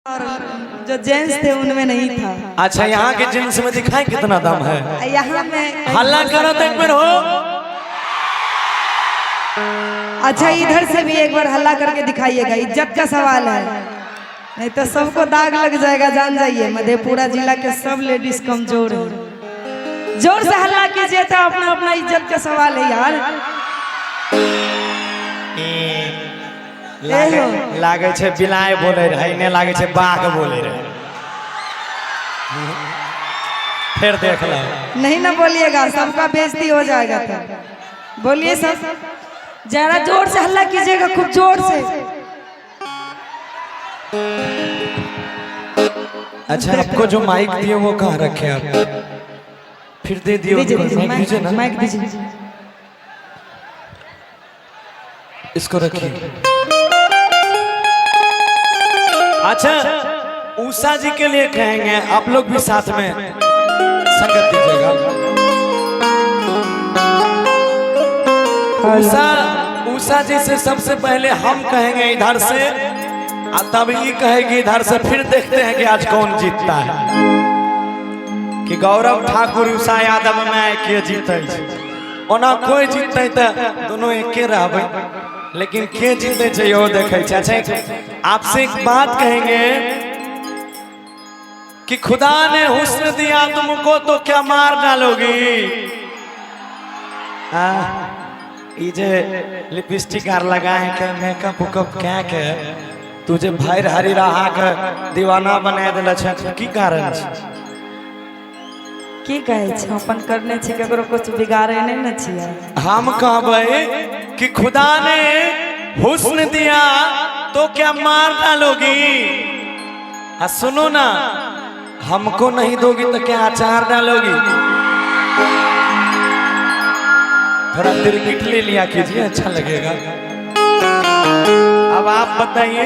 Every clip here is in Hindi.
और जो जेंट्स थे उनमें नहीं था। अच्छा, यहाँ के जेंट्स में दिखाए कितना दम है। यहाँ में हल्ला करो तो एक बार हो। अच्छा, इधर से भी एक बार हल्ला करके दिखाइएगा, इज्जत का सवाल है, नहीं तो सबको दाग लग जाएगा। जान जाइए, मधेपुरा जिला के सब लेडीज कमजोर हैं। जोर से हल्ला कीजिए तो अपना अपना इज्जत का सवाल है यार। लागे छे बिलाय बोले रहे, ने लागे छे बाघ बोले रहे। फिर देख लो। नहीं ना बोलिएगा, सबका बेइज्जती हो जाएगा। तो बोलिए सब, जरा जोर से हल्ला कीजिएगा, खूब जोर से। अच्छा, आपको जो माइक दिए वो कहाँ रखे आप? फिर दे दियो। माइक दीजिए ना, माइक दीजिए। इसको रखिए। अच्छा, उषा जी के लिए कहेंगे, आप लोग भी साथ में संगत दीजिएगा। उषा जी से सबसे पहले हम कहेंगे इधर से, तब ये कहेगी इधर से। फिर देखते हैं कि आज कौन जीतता है, कि गौरव ठाकुर उषा यादव में के जीते। ओना कोई जीतते तो दोनों एके रहबे, लेकिन के जीते छै यो देखे। अच्छा, आपसे एक बात कहेंगे कि खुदा ने हुस्न दिया तुमको तो क्या मार डालोगी। जे लिपस्टिक आर लगाए के मेकअप उकअप क्या के तुझे भाई हरी रहा के दीवाना बना दिल की कारण की कहे छ, अपन करने छ, केकरो कुछ बिगाड़े नहीं न छियै। हम कहबे कि खुदा ने हुस्न दिया तो क्या मार डालोगी। सुनो ना, हमको नहीं दोगी तो क्या अचार डालोगी। थोड़ा तिरकिट ले लिया कीजिए, अच्छा लगेगा। अब आप बताइए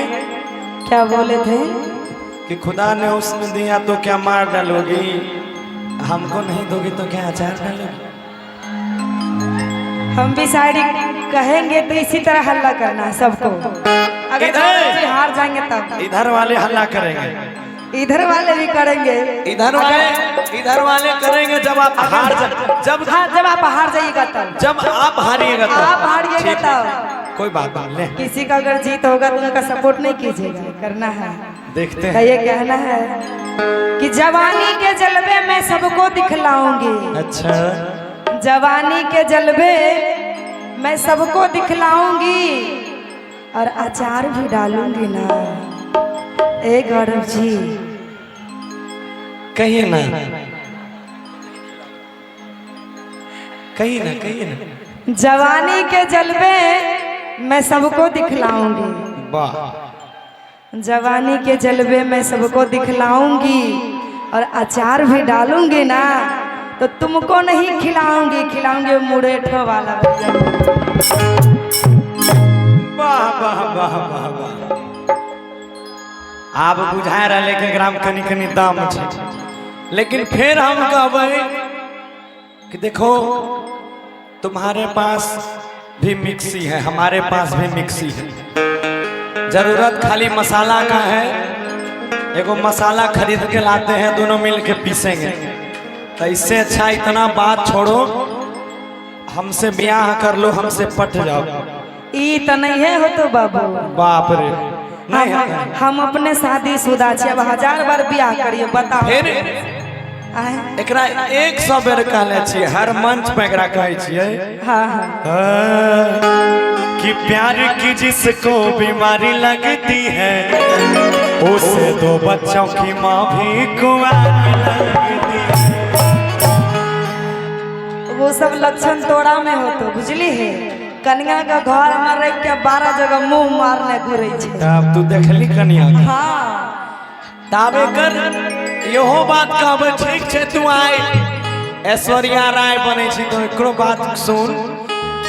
क्या बोले थे? कि खुदा ने हुस्न दिया तो क्या मार डालोगी, हमको नहीं दोगी तो क्या अचार डालोगी। हम भी शायरी कहेंगे तो इसी तरह हल्ला करना है सबको। अगर हार जाएंगे तब इधर वाले हल्ला करेंगे, इधर वाले भी करेंगे, इधर वाले करेंगे। जब आप हार जब आप हार जाइएगा तब, जब आप हारिएगा तब, आप हारिएगा तब कोई बात नहीं। किसी का अगर जीत होगा तो उनका सपोर्ट नहीं कीजिएगा, करना है। देखते हैं। ये कहना है कि जवानी के जलवे मैं सबको दिखलाऊंगी। अच्छा, जवानी के जलवे मैं सबको दिखलाऊंगी और अचार भी डालूंगी ना। ए गौरव जी कहिए ना, कहिए ना, कहिए ना। जवानी के जलवे मैं सबको दिखलाऊंगी। वाह। जवानी के जलवे मैं सबको दिखलाऊंगी और अचार भी डालूंगी ना, तो तुमको नहीं खिलाऊंगी, खिलाऊंगी मुरेठो वाला। वाह वाह वाह वाह वाह। आप बुझा रहे के ग्राम कनी कनी दाम छै, लेकिन फिर हम कहबे कि देखो तुम्हारे पास भी मिक्सी है, हमारे पास भी मिक्सी है। जरूरत खाली मसाला का है। एगो मसाला खरीद के लाते हैं, दोनों मिल के पीसेंगे। तो इससे अच्छा इतना बात छोड़ो, हमसे ब्याह कर लो, हमसे पट जाओ। ई तो नहीं है हो तो बाबू। बाप रे, नहीं है। हम अपने शादीशुदा छी, अब 1000 बार ब्याह करिए, बताओ। फिर एकरा 100 बेर कहले छियै, हर मंच पे एकरा कहै छियै। हाँ हाँ। कि प्यार की जिसको बीमारी लगती है, उसे 2 बच्चों की माँ भी कुंवारी लगती है। वो सब लक्षण तोड़ा में हो तो बुझली है। कन्या का घर में रह के 12 जगह मुंह मारने घुरे छे। तब तू देखली कन्या? हाँ। ताबे कर यहो बात कहबे, ठीक छे तू आए ऐश्वर्या राय बने छी, तो एकरो बात सुन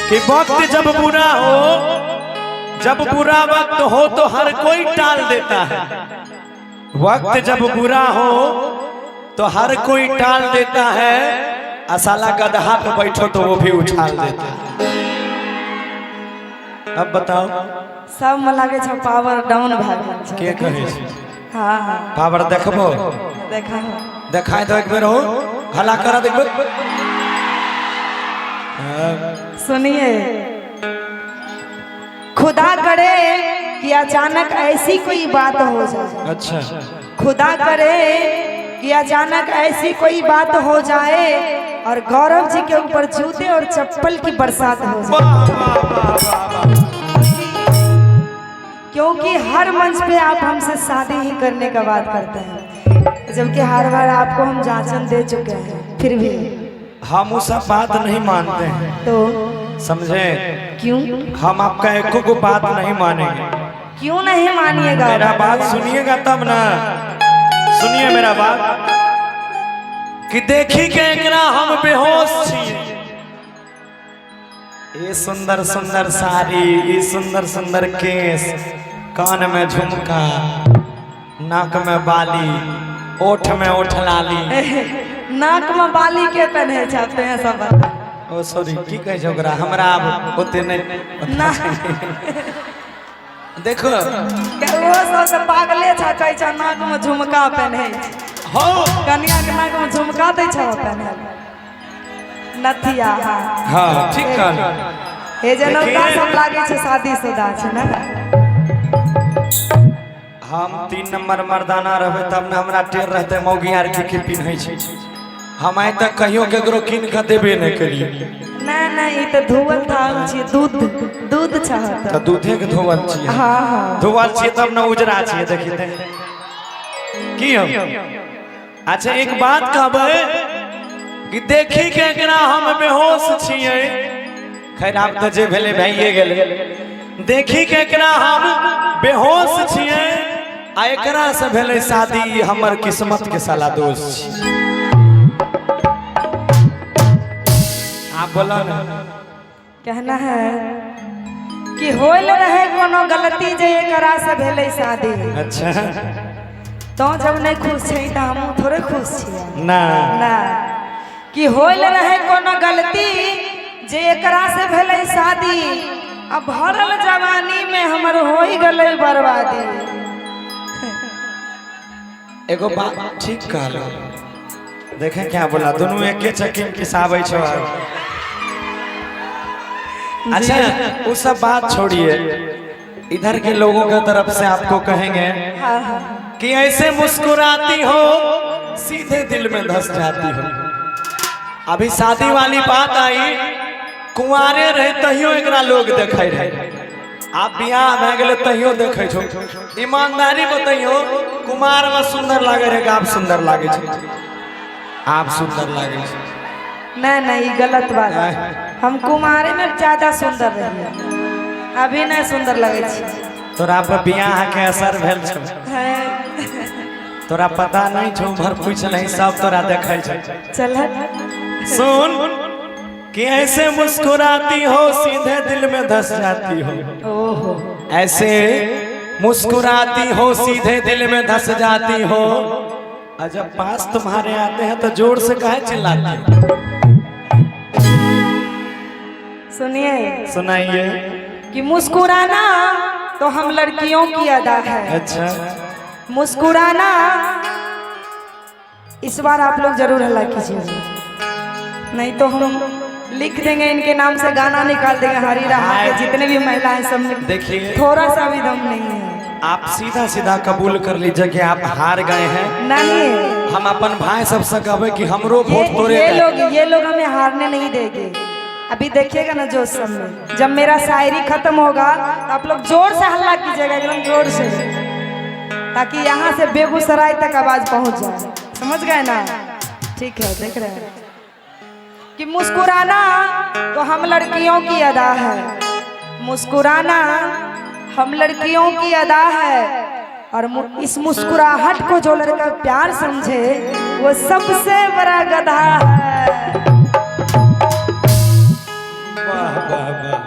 कि वक्त जब बुरा हो, जब बुरा वक्त हो तो हर कोई टाल देता है। वक्त जब बुरा हो तो हर कोई टाल देता है, असाला गदहा पे बैठो तो वो भी उछाल देता है। अब बताओ, सब में लगे पावर डाउन भए गेल छै। के कहे छै? हाँ हाँ पावर देखबो देखा हो। देखाए तो एक बेर हो हला करा देखबो सुनिए, खुदा करे कि अचानक ऐसी कोई बात हो जाए, अच्छा खुदा करे कि अचानक ऐसी कोई बात हो जाए और गौरव जी के ऊपर जूते और चप्पल की बरसात हो जाए। वाह वाह वाह वाह वाह क्योंकि हर मंच पे आप हमसे शादी ही करने का बात करते हैं, जबकि हर बार आपको हम जांचन दे चुके हैं, फिर भी हम वो सब बात नहीं मानते हैं, तो समझे? क्यों हम आपका एको को बात नहीं मानेंगे। क्यों नहीं मानिएगा? मेरा बात सुनिएगा तब ना, सुनिए मेरा बात कि देखी के एकरा हम बेहोश छी। ये सुंदर सुंदर साड़ी, ये सुंदर सुंदर केस, कान में झुमका, नाक में बाली, ओठ में ओठ लाली, नाक में बाली के पहने चाहते हैं सब। ओ सॉरी की कहे छै ओकरा, हमरा अब ओते नहीं ना देखो वो सब से पागले छा कहै छ नाक में झुमका पहने, हो कन्या के नाक में झुमका दै छ पहने, नथिया। हाँ ठीक कहल। हे जनौता सब लागे छै शादीशुदा छै ना। हम 3 नंबर मर्दाना रहबे तब न हमरा टेर रहते मौगी आर के पिन्है छै। हम आइ तक कहियो केकरो किन के देबे नहीं करिए। नहीं नहीं ई त धोवल थाल छी, दूध दूध चाहत तो दूधे के धोवल छिए। हाँ हाँ धोवल छिए तब न उजरा छिए। देखिए की हम अच्छा एक बात कहबे कि देखी के एकरा हम बेहोश छिए। खैर आप तो जे भेले भइए गेले। देखी के एकरा हम बेहोश छिए आ एकरा से भेले शादी हमर किस्मत के साला दोष छी। आप बोला ना। कहना है कि होल रहे कोनो गलती जे एकरा से भेले शादी, अच्छा तो जब नहीं खुश छै त हम थोड़े खुश छियै ना ना। कि होल रहे कोनो गलती जे एकरा से भेले शादी, अब भरल जवानी में हमर होई गले बर्बादी। एगो बात ठीक कहलो। देखें क्या बोला, दोनों एके चक्की पिसाबै छो। अच्छा वो सब बात छोड़िए, इधर के लोगों की तरफ से आपको कहेंगे हाँ हाँ कि ऐसे मुस्कुराती हो सीधे दिल में धस जाती हो। अभी शादी वाली बात आई, कुंवारे रहे तहियो एकरा लोग देखे रहे। आप बियाह भए गेले तहियो देखे छो। ईमानदारी बताइयो, कुमार में सुंदर लागे रहे, आप सुंदर लागे छे, आप सुंदर लागे छे। नहीं नहीं गलत बात है। हम कुमारे में ज्यादा सुंदर रहिए, अभी नहीं सुंदर लगे छी। तोरा पर बियाह के असर भेल छो, है तोरा पता नहीं छो, भर पूछ नहीं सब तोरा देखे छे। चल सुन कि ऐसे मुस्कुराती हो सीधे दिल में धस जाती हो। ओहो ऐसे मुस्कुराती हो सीधे दिल में धस जाती हो, और जब पास तुम्हारे आते हैं तो जोर से काहे चिल्लाती हो? सुनिए, सुनाइए। कि मुस्कुराना तो हम लड़कियों की अदा है। अच्छा मुस्कुराना इस बार आप लोग जरूर हल्ला कीजिए, नहीं तो हम लिख देंगे इनके नाम से गाना निकाल देंगे। हरी रहा के जितने भी महिलाएं सब में देखिए, थोड़ा सा भी दम नहीं है। आप सीधा सीधा कबूल कर लीजिए कि आप हार गए हैं। नहीं, हम अपन भाई सबसे कहबे कि हमरो वोट तोरे ये लोग हमें हारने नहीं देंगे। अभी देखिएगा ना जोश सब में, जब मेरा शायरी खत्म होगा तो आप लोग जोर से हल्ला कीजिएगा, एकदम जोर से, ताकि यहाँ से बेगूसराय तक आवाज पहुँच जाए। समझ गए ना? ठीक है, देख रहे हैं कि मुस्कुराना तो हम लड़कियों की अदा है। मुस्कुराना हम लड़कियों की अदा है, और इस मुस्कुराहट को जो लड़का प्यार समझे वो सबसे बड़ा गधा है। वाह वाह वाह,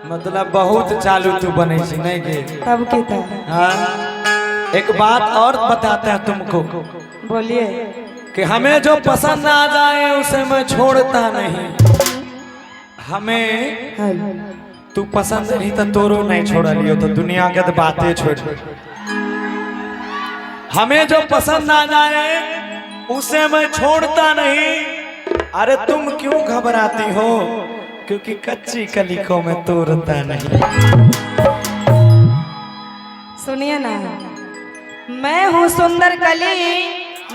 मतलब बहुत चालू तू बने छी नहीं के? तब की था। हाँ, एक बात और बताते हैं तुमको, बोलिए। कि हमें जो पसंद आ जाए उसे मैं छोड़ता नहीं। हमें तू पसंद नहीं तो तोरो नहीं छोड़ लियो, तो दुनिया के तो बातें छोड़। हमें जो पसंद आ जाए उसे मैं छोड़ता नहीं। अरे तुम क्यों घबराती हो, क्योंकि कच्ची कली को मैं तोड़ता नहीं। सुनिए ना, मैं हूँ सुंदर कली,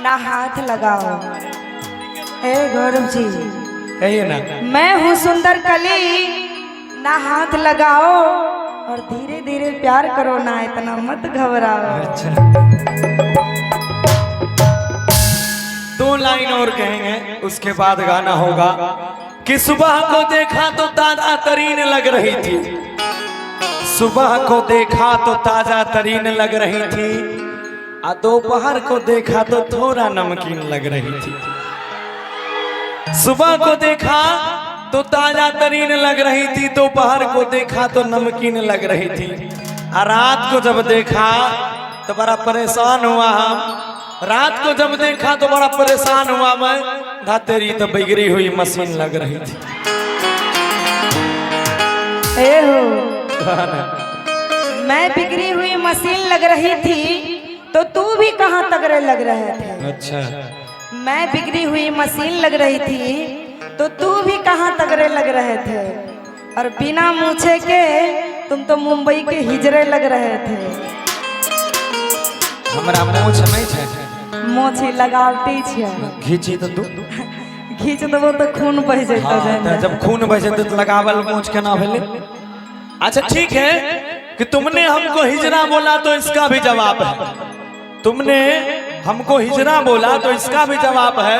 ना हाथ लगाओ। हे गौरव जी, कहिए ना। मैं हूँ सुंदर कली, ना हाथ लगाओ, और धीरे धीरे प्यार करो ना, इतना मत घबराओ। अच्छा, 2 लाइन और कहेंगे, उसके बाद गाना होगा कि सुबह को देखा तो ताजा तरीन लग रही थी, सुबह को देखा तो ताजा तरीन लग रही थी, दोपहर को देखा तो थोड़ा नमकीन लग रही थी। सुबह को देखा तो ताजा तरीन लग रही थी, दोपहर को देखा तो नमकीन लग रही थी, और रात को जब देखा तो बड़ा परेशान हुआ हम। रात को जब देखा तो बड़ा परेशान हुआ मैं, धा तेरी तो बिगड़ी हुई मशीन लग रही थी। ए हो, मैं बिगड़ी हुई मशीन लग रही थी, तो तू भी कहाँ तगड़े लग रहे थे। अच्छा, मैं बिगड़ी हुई मशीन लग रही थी, तो तू भी कहाँ तगड़े लग रहे थे, और बिना मूछे के तुम तो मुंबई के हिजरे लग रहे थे। हमरा मूछ नहीं छे, मोछी लगावटी छिया, घीची तो तू घीच देबो तो खून बह जैतो। हाँ, जब खून बह जते तो लगावल मूछ केना भेले। अच्छा ठीक है कि तुमने हमको हिजरा बोला तो इसका भी जवाब है, तुमने हमको हिजरा बोला तो इसका भी जवाब है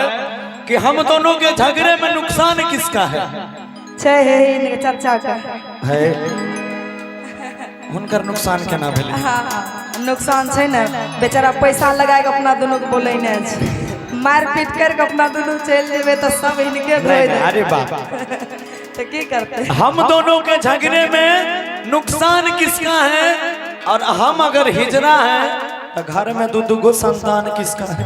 कि हम दोनों के झगड़े में नुकसान किसका है। छे चाचा का है, हुनकर नुकसान केना भेले। हाँ, नुकसान छे ना, बेचारा पैसा लगा के अपना दोनों के बोले ने छै, मार पीट करके अपना दोनों चल जेबे तो सब इनके धोए दे। अरे बाप, तो की करते। हम दोनों के झगड़े में नुकसान किसका है, और हम अगर हिजरा है तो घर में 2 गो संतान किसका है।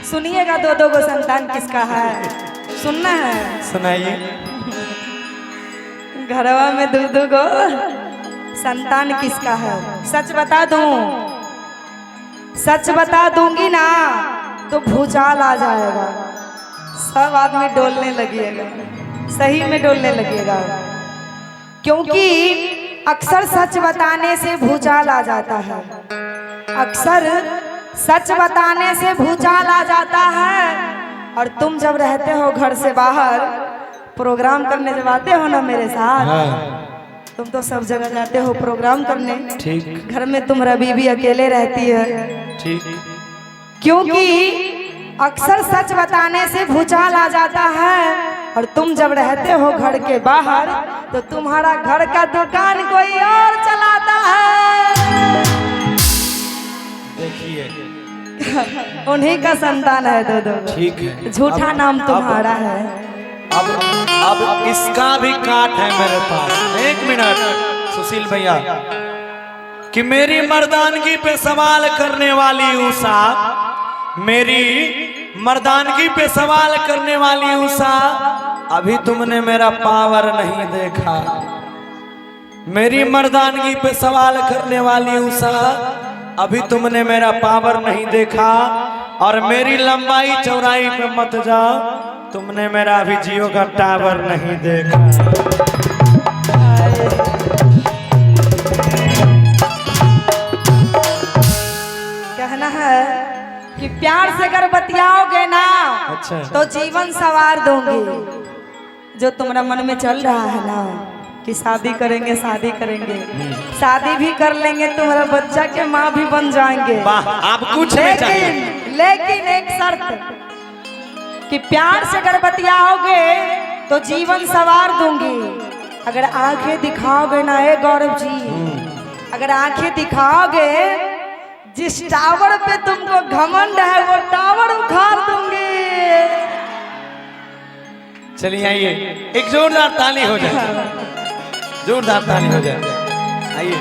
सुनिएगा, 2 गो संतान किसका है, सुनना है। सुनाइए। घरवा में 2 गो संतान किसका है। सच बता दूं, सच बता दूंगी ना तो भूचाल आ जाएगा, सब आदमी डोलने लगेगा, सही में डोलने लगेगा, क्योंकि अक्सर सच बताने से भूचाल आ जाता है, अक्सर सच बताने से भूचाल आ जाता है। और तुम जब रहते हो घर से बाहर, प्रोग्राम करने जब आते हो ना मेरे साथ, हाँ। तुम तो सब जगह जाते हो प्रोग्राम करने, ठीक, घर में तुम्हारा बीबी अकेले रहती है, ठीक, क्योंकि अक्सर सच बताने से भूचाल आ जाता है। और तुम जब रहते हो घर के बाहर, तो तुम्हारा घर का दुकान कोई और चलाता है। देखिए, उन्हीं का संतान है 2 ठीक है, झूठा नाम तुम्हारा है। अब इसका भी काट है मेरे पास। 1 मिनट सुशील भैया, कि मेरी मर्दानगी पे सवाल करने वाली उषा, मेरी मर्दानगी पे सवाल करने वाली उषा, अभी तुमने मेरा पावर नहीं देखा। मेरी मर्दानगी पे सवाल करने वाली उषा, अभी तुमने मेरा पावर नहीं देखा। और मेरी लंबाई चौड़ाई पे मत जाओ, तुमने मेरा अभी जियो का टावर नहीं देखा। कहना है कि प्यार से अगर बतियाओगे ना, अच्छा, तो जीवन सवार दूंगी। जो तुम्हारा मन में चल रहा है ना कि शादी करेंगे, शादी करेंगे, शादी भी कर लेंगे, तुम्हारा बच्चा के माँ भी बन जाएंगे। आप कुछ नहीं चाहिए, लेकिन एक शर्त कि प्यार से अगर बतियाओगे तो जीवन सवार दूंगी। अगर आंखें दिखाओगे ना ए गौरव जी, अगर आंखें दिखाओगे, जिस टावर पे तुमको घमंड है वो टावर उखाड़ दूंगी। चलिए आइए, एक जोरदार ताली हो जाए, जोरदार ताली हो जाए, आइए।